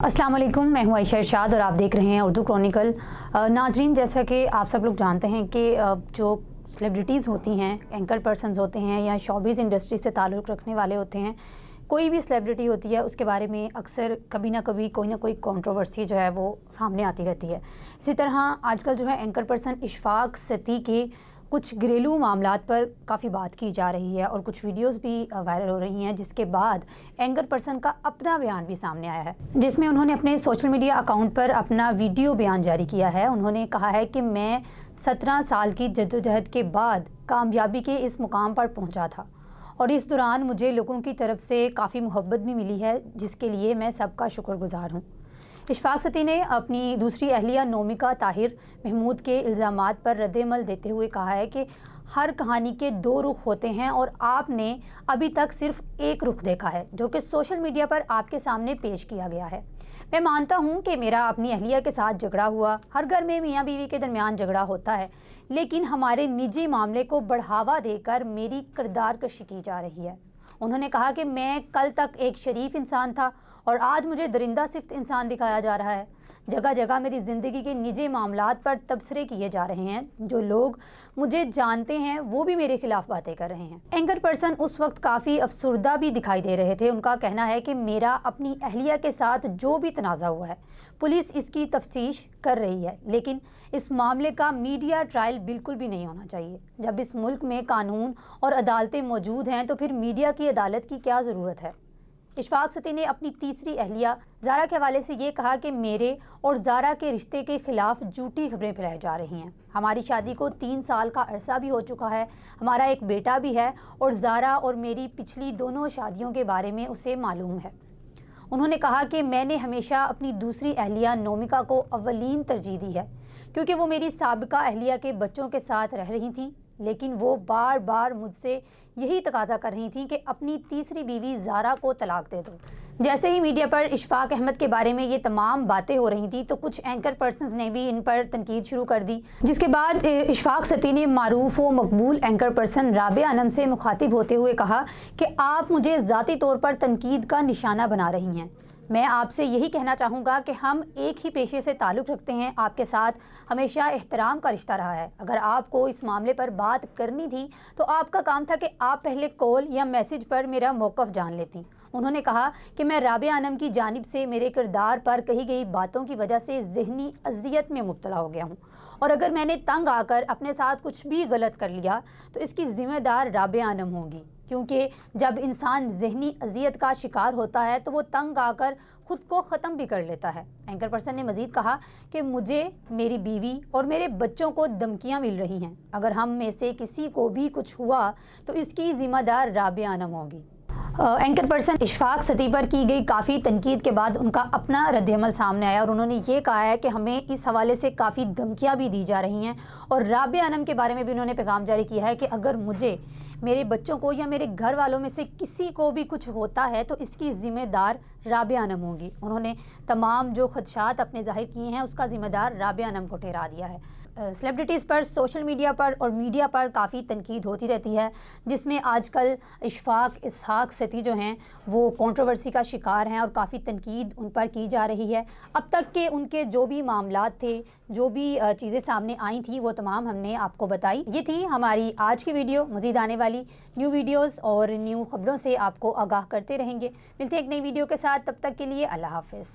अस्सलाम वालेकुम, मैं हूँ आयशा इरशाद और आप देख रहे हैं उर्दू क्रॉनिकल। नाजरीन, जैसा कि आप सब लोग जानते हैं कि जो सेलिब्रिटीज़ होती हैं, एंकर पर्सन्स होते हैं या शोबिज़ इंडस्ट्री से ताल्लुक़ रखने वाले होते हैं, कोई भी सेलिब्रिटी होती है उसके बारे में अक्सर कभी ना कभी कोई ना कोई कंट्रोवर्सी जो है वो सामने आती रहती है। इसी तरह आजकल जो है एंकर पर्सन इशफाक सती के कुछ घरेलू मामलात पर काफ़ी बात की जा रही है और कुछ वीडियोस भी वायरल हो रही हैं, जिसके बाद एंकर पर्सन का अपना बयान भी सामने आया है, जिसमें उन्होंने अपने सोशल मीडिया अकाउंट पर अपना वीडियो बयान जारी किया है। उन्होंने कहा है कि मैं 17 साल की जद्दोजहद के बाद कामयाबी के इस मुकाम पर पहुंचा था और इस दौरान मुझे लोगों की तरफ से काफ़ी मोहब्बत भी मिली है, जिसके लिए मैं सबका शुक्रगुजार हूँ। इशफाक सती ने अपनी दूसरी अहलिया नोमिका ताहिर महमूद के इल्ज़ामात पर रद्द-ए-अमल देते हुए कहा है कि हर कहानी के 2 रुख होते हैं और आपने अभी तक सिर्फ एक रुख देखा है, जो कि सोशल मीडिया पर आपके सामने पेश किया गया है। मैं मानता हूं कि मेरा अपनी अहलिया के साथ झगड़ा हुआ, हर घर में मियाँ बीवी के दरमियान झगड़ा होता है, लेकिन हमारे निजी मामले को बढ़ावा देकर मेरी किरदार कशी की जा रही है। उन्होंने कहा कि मैं कल तक एक शरीफ इंसान था और आज मुझे दरिंदा सिफ्त इंसान दिखाया जा रहा है। जगह जगह मेरी ज़िंदगी के निजी मामलात पर तबसरे किए जा रहे हैं। जो लोग मुझे जानते हैं वो भी मेरे खिलाफ बातें कर रहे हैं। एंकर पर्सन उस वक्त काफ़ी अफसुर्दा भी दिखाई दे रहे थे। उनका कहना है कि मेरा अपनी अहलिया के साथ जो भी तनाज़ा हुआ है, पुलिस इसकी तफ्तीश कर रही है, लेकिन इस मामले का मीडिया ट्रायल बिल्कुल भी नहीं होना चाहिए। जब इस मुल्क में कानून और अदालतें मौजूद हैं तो फिर मीडिया की अदालत की क्या ज़रूरत है। इशफाक सती ने अपनी तीसरी अहलिया ज़ारा के हवाले से ये कहा कि मेरे और ज़ारा के रिश्ते के ख़िलाफ़ झूठी खबरें फैलाई जा रही हैं। हमारी शादी को 3 साल का अरसा भी हो चुका है, हमारा एक बेटा भी है और ज़ारा और मेरी पिछली दोनों शादियों के बारे में उसे मालूम है। उन्होंने कहा कि मैंने हमेशा अपनी दूसरी अहलिया नोमिका को अव्वलीन तरजीह दी है, क्योंकि वो मेरी साबिका अहलिया के बच्चों के साथ रह रही थी, लेकिन वो बार बार मुझसे यही तकाजा कर रही थी कि अपनी तीसरी बीवी ज़ारा को तलाक दे दो। जैसे ही मीडिया पर इशफाक अहमद के बारे में ये तमाम बातें हो रही थी तो कुछ एंकर पर्सन्स ने भी इन पर तनकीद शुरू कर दी, जिसके बाद इशफाक सती ने मारूफ व मकबूल एंकर पर्सन राबिया अनम से मुखातिब होते हुए कहा कि आप मुझे ज़ाती तौर पर तनकीद का निशाना बना रही हैं। मैं आपसे यही कहना चाहूँगा कि हम एक ही पेशे से ताल्लुक़ रखते हैं, आपके साथ हमेशा एहतराम का रिश्ता रहा है। अगर आपको इस मामले पर बात करनी थी तो आपका काम था कि आप पहले कॉल या मैसेज पर मेरा मौक़िफ़ जान लेती। उन्होंने कहा कि मैं राबिया अनम की जानिब से मेरे किरदार पर कही गई बातों की वजह से ज़हनी अज़ियत में मुब्तला हो गया हूँ और अगर मैंने तंग आकर अपने साथ कुछ भी गलत कर लिया तो इसकी ज़िम्मेदार राबिया अनम होगी, क्योंकि जब इंसान ज़हनी अज़ियत का शिकार होता है तो वो तंग आकर ख़ुद को ख़त्म भी कर लेता है। एंकर पर्सन ने मज़ीद कहा कि मुझे, मेरी बीवी और मेरे बच्चों को धमकियाँ मिल रही हैं। अगर हम में से किसी को भी कुछ हुआ तो इसकी ज़िम्मेदार राबिया अनम होगी। एंकर पर्सन इशफाक सती पर की गई काफ़ी तनकीद के बाद उनका अपना रद्द-ए-अमल सामने आया और उन्होंने ये कहा है कि हमें इस हवाले से काफ़ी धमकियाँ भी दी जा रही हैं और राबिया अनम के बारे में भी उन्होंने पैगाम जारी किया है कि अगर मुझे, मेरे बच्चों को या मेरे घर वालों में से किसी को भी कुछ होता है तो इसकी ज़िम्मेदार राबिया अनम होगी। उन्होंने तमाम जो खदशात अपने ज़ाहिर किए हैं उसका ज़िम्मेदार राबिया अनम को ठहरा दिया है। सेलिब्रिटीज़ पर सोशल मीडिया पर और मीडिया पर काफ़ी तनकीद होती रहती है, जिसमें आजकल इशफाक सती जो हैं वो कंट्रोवर्सी का शिकार हैं और काफ़ी तनकीद उन पर की जा रही है। अब तक के उनके जो भी मामलात थे, जो भी चीज़ें सामने आई थी, वो तमाम हमने आपको बताई। ये थी हमारी आज की वीडियो। मज़ीद आने वाली न्यू वीडियोज़ और न्यू ख़बरों से आपको आगाह करते रहेंगे। मिलते हैं एक नई वीडियो के साथ, तब तक के लिए अल्लाह हाफ़िज़।